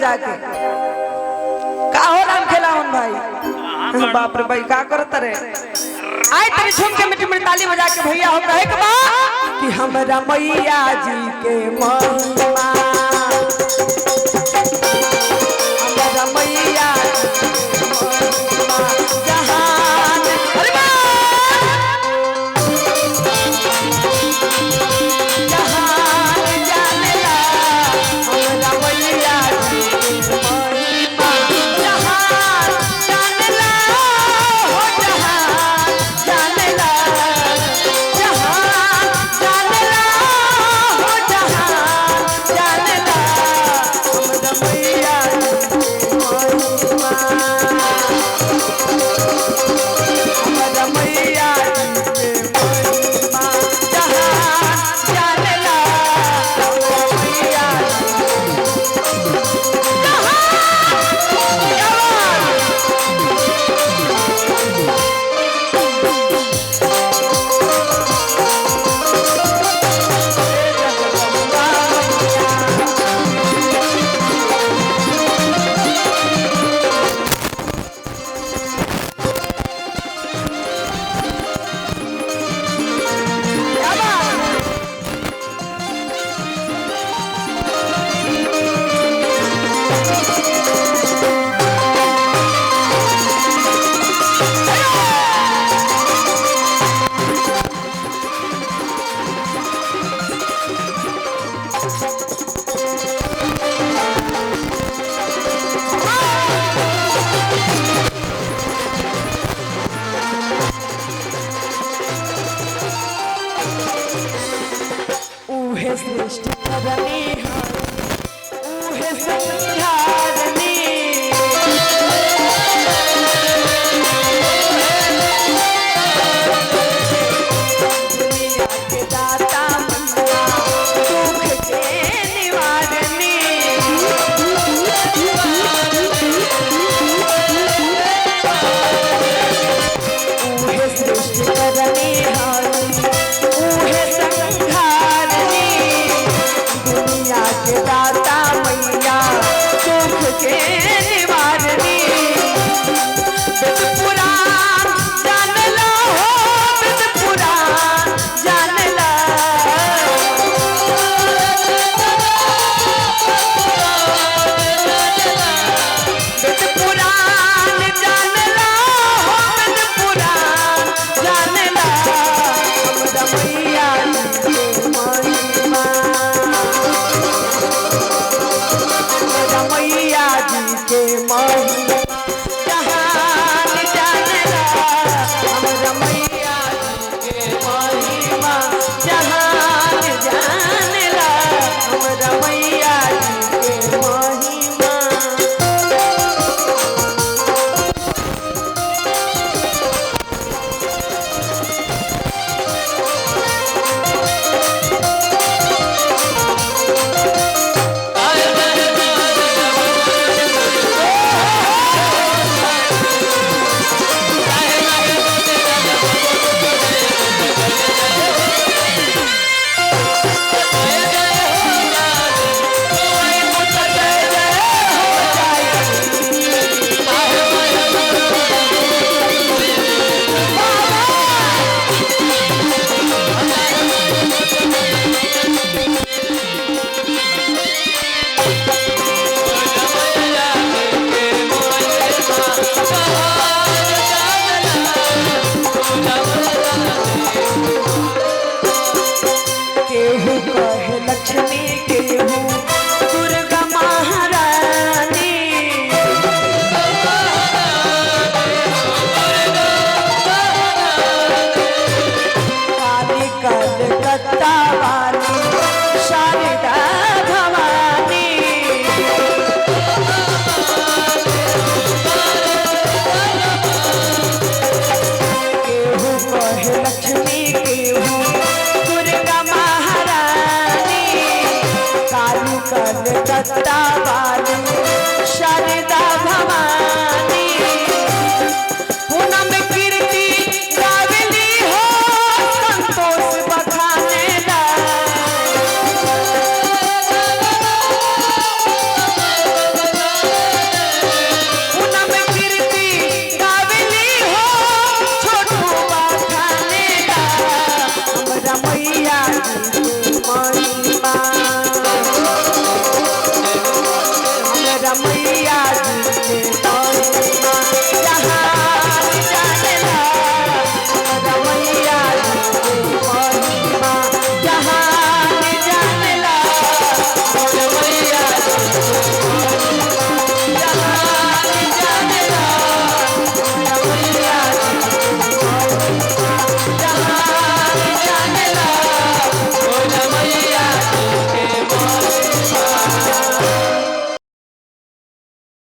बजा के। का हो राम खेलावन भाई? बाप रे भाई का करत रे? आए तेरी झुम के मिट्टी में ताली बजा के भैया हो कहे के बा कि हमरा मैया जी के महिमा, हमरा मैया जहान अरे बा जहान जानेला हमरा मैया जी के महिमा, जहान जानेला हो जहान जानेला, जहान जानेला हो जहान जानेला हमरा मैया जी के महिमा, हमरा मैया जी के महिमा जहान जानेला हमरा मैया उहे सृष्टि करनी उहे संहारनी, दुनिया के दाता मैया दुख के निवारनी, उहे सृष्टि करनी उहे संहारनी, दुनिया के दाता मैया सुख के निवारनी, वेद पुराण जानला हो वेद पुराण जानला, वेद पुराण जानला हो वेद पुराण जानला हमरा मैया जी के महिमा, हमरा मैया जी के महिमा जहान जानेला हमरा मैया जी के महिमा जहान जानेला हमरा मैया जी के महिमा। केहू कहे लक्ष्मी केहू दुर्गा महारानी, काली कलकत्ता वाली शारदा भवानी, केहू कहे लक्ष्मी केहू दुर्गा महारानी, काली कलकत्ता वाली शारदा भवानी,